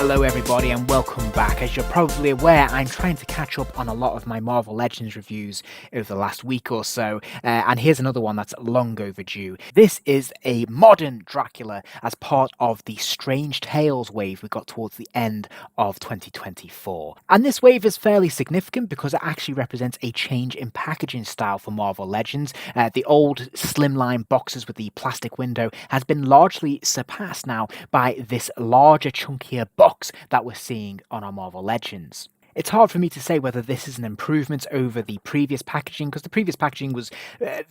Hello everybody and welcome back. As you're probably aware, I'm trying to catch up on a lot of my Marvel Legends reviews over the last week or so, and here's another one that's long overdue. This is a modern Dracula as part of the Strange Tales wave we got towards the end of 2024. And this wave is fairly significant because it actually represents a change in packaging style for Marvel Legends. The old slimline boxes with the plastic window has been largely surpassed now by this larger, chunkier box that we're seeing on our Marvel Legends. It's hard for me to say whether this is an improvement over the previous packaging, because the previous packaging was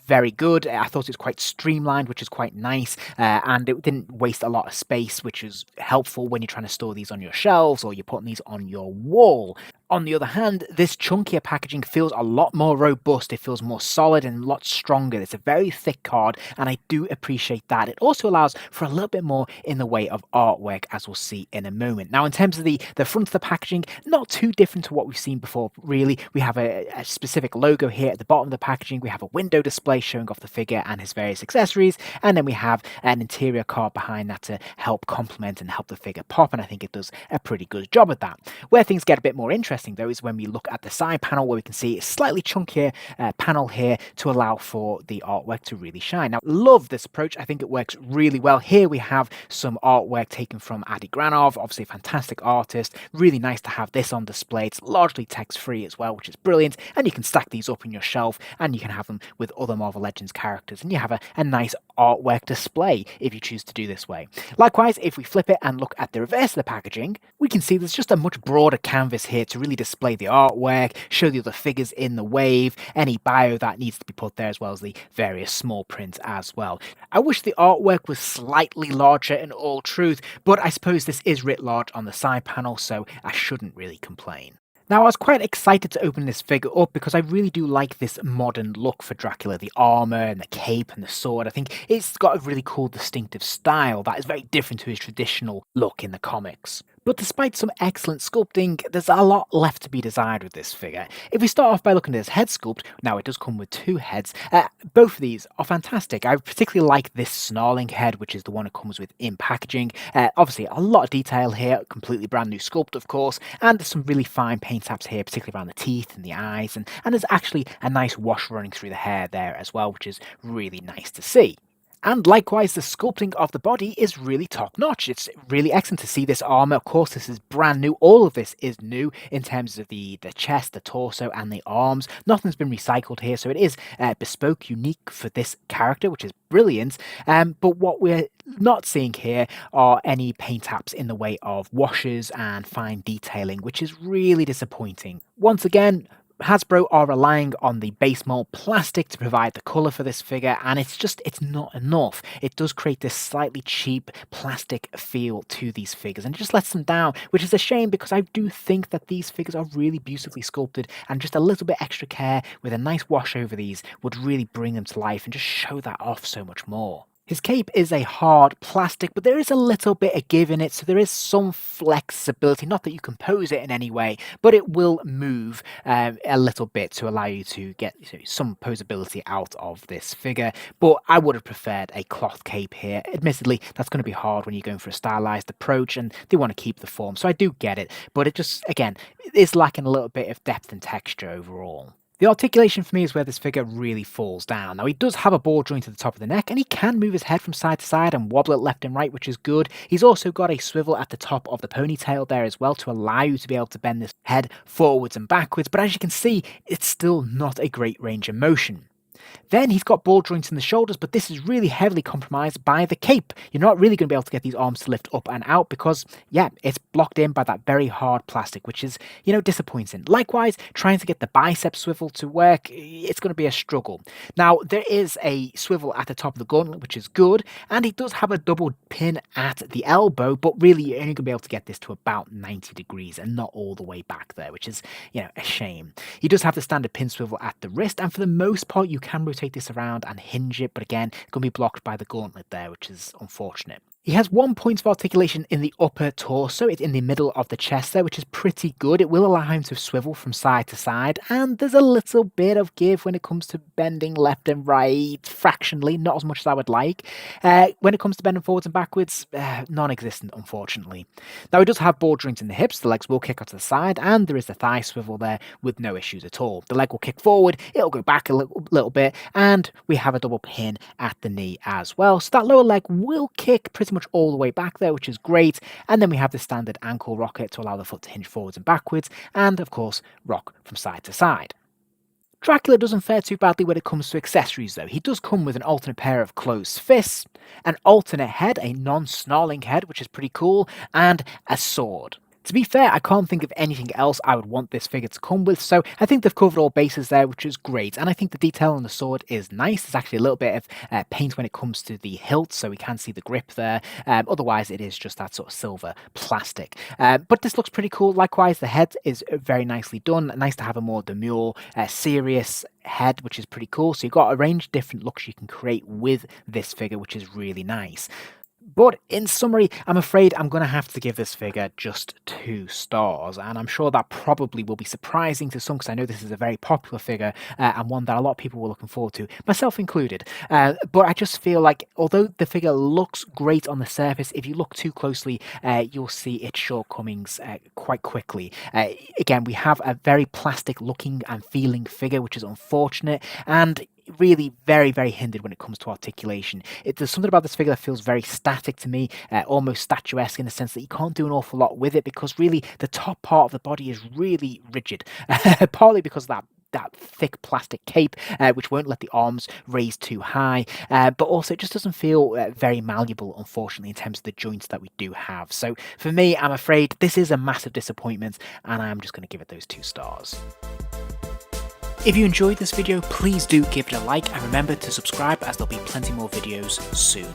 very good. I thought it was quite streamlined, which is quite nice, and it didn't waste a lot of space, which is helpful when you're trying to store these on your shelves or you're putting these on your wall. On the other hand, this chunkier packaging feels a lot more robust. It feels more solid and a lot stronger. It's a very thick card, and I do appreciate that. It also allows for a little bit more in the way of artwork, as we'll see in a moment. Now, in terms of the front of the packaging, not too different to what we've seen before, really. We have a specific logo here at the bottom of the packaging. We have a window display showing off the figure and his various accessories, and then we have an interior card behind that to help complement and help the figure pop, and I think it does a pretty good job of that. Where things get a bit more interesting though is when we look at the side panel, where we can see a slightly chunkier panel here to allow for the artwork to really shine. Now, love this approach. I think it works really well. Here we have some artwork taken from Adi Granov, obviously a fantastic artist. Really nice to have this on display. It's largely text-free as well, which is brilliant, and you can stack these up on your shelf and you can have them with other Marvel Legends characters, and you have a nice artwork display if you choose to do this way. Likewise, if we flip it and look at the reverse of the packaging, we can see there's just a much broader canvas here to really display the artwork, show the other figures in the wave, any bio that needs to be put there, as well as the various small prints as well. I wish the artwork was slightly larger in all truth, but I suppose this is writ large on the side panel, so I shouldn't really complain. Now, I was quite excited to open this figure up because I really do like this modern look for Dracula. The armor and the cape and the sword. I think it's got a really cool, distinctive style that is very different to his traditional look in the comics. But despite some excellent sculpting, there's a lot left to be desired with this figure. If we start off by looking at his head sculpt, now it does come with two heads, both of these are fantastic. I particularly like this snarling head, which is the one it comes with in packaging. Obviously, a lot of detail here, completely brand new sculpt, of course, and there's some really fine paint apps here, particularly around the teeth and the eyes, and there's actually a nice wash running through the hair there as well, which is really nice to see. And likewise, the sculpting of the body is really top notch. It's really excellent to see this armor. Of course, this is brand new. All of this is new in terms of the chest, the torso, and the arms. Nothing's been recycled here, so it is bespoke, unique for this character, which is brilliant. But what we're not seeing here are any paint apps in the way of washes and fine detailing, which is really disappointing. Once again, Hasbro are relying on the base mold plastic to provide the colour for this figure, and it's not enough. It does create this slightly cheap plastic feel to these figures, and it just lets them down, which is a shame because I do think that these figures are really beautifully sculpted, and just a little bit extra care with a nice wash over these would really bring them to life and just show that off so much more. His cape is a hard plastic, but there is a little bit of give in it, so there is some flexibility. Not that you can pose it in any way, but it will move a little bit to allow you to get some posability out of this figure. But I would have preferred a cloth cape here. Admittedly, that's going to be hard when you're going for a stylized approach, and they want to keep the form, so I do get it. But it just, again, is lacking a little bit of depth and texture overall. The articulation for me is where this figure really falls down. Now, he does have a ball joint at the top of the neck, and he can move his head from side to side and wobble it left and right, which is good. He's also got a swivel at the top of the ponytail there as well to allow you to be able to bend this head forwards and backwards, but as you can see, it's still not a great range of motion. Then he's got ball joints in the shoulders, but this is really heavily compromised by the cape. You're not really going to be able to get these arms to lift up and out because, yeah, it's blocked in by that very hard plastic, which is, disappointing. Likewise, trying to get the bicep swivel to work, it's going to be a struggle. Now, there is a swivel at the top of the gauntlet, which is good, and he does have a double pin at the elbow, but really you're only going to be able to get this to about 90 degrees and not all the way back there, which is, a shame. He does have the standard pin swivel at the wrist, and for the most part, you can rotate this around and hinge it, but again, it's going to be blocked by the gauntlet there, which is unfortunate. He has 1 point of articulation in the upper torso. It's in the middle of the chest there, which is pretty good. It will allow him to swivel from side to side, and there's a little bit of give when it comes to bending left and right, fractionally, not as much as I would like. When it comes to bending forwards and backwards, non-existent, unfortunately. Now, he does have broad joints in the hips, the legs will kick out to the side, and there is the thigh swivel there with no issues at all. The leg will kick forward, it'll go back a little bit, and we have a double pin at the knee as well. So that lower leg will kick pretty much all the way back there, which is great. And then we have the standard ankle rocket to allow the foot to hinge forwards and backwards, and of course, rock from side to side. Dracula doesn't fare too badly when it comes to accessories though. He does come with an alternate pair of closed fists, an alternate head, a non-snarling head, which is pretty cool, and a sword. To be fair, I can't think of anything else I would want this figure to come with, so I think they've covered all bases there, which is great. And I think the detail on the sword is nice. There's actually a little bit of paint when it comes to the hilt, so we can see the grip there. Otherwise, it is just that sort of silver plastic. But this looks pretty cool. Likewise, the head is very nicely done. Nice to have a more demure, serious head, which is pretty cool. So you've got a range of different looks you can create with this figure, which is really nice. But in summary, I'm afraid I'm going to have to give this figure just 2 stars, and I'm sure that probably will be surprising to some because I know this is a very popular figure and one that a lot of people were looking forward to, myself included. But I just feel like although the figure looks great on the surface, if you look too closely, you'll see its shortcomings quite quickly. Again, we have a very plastic looking and feeling figure, which is unfortunate, and really very, very hindered when it comes to articulation. There's something about this figure that feels very static to me, almost statuesque in the sense that you can't do an awful lot with it because really the top part of the body is really rigid, partly because of that thick plastic cape, which won't let the arms raise too high, but also it just doesn't feel very malleable, unfortunately, in terms of the joints that we do have. So for me, I'm afraid this is a massive disappointment, and I'm just going to give it those 2 stars. If you enjoyed this video, please do give it a like and remember to subscribe as there'll be plenty more videos soon.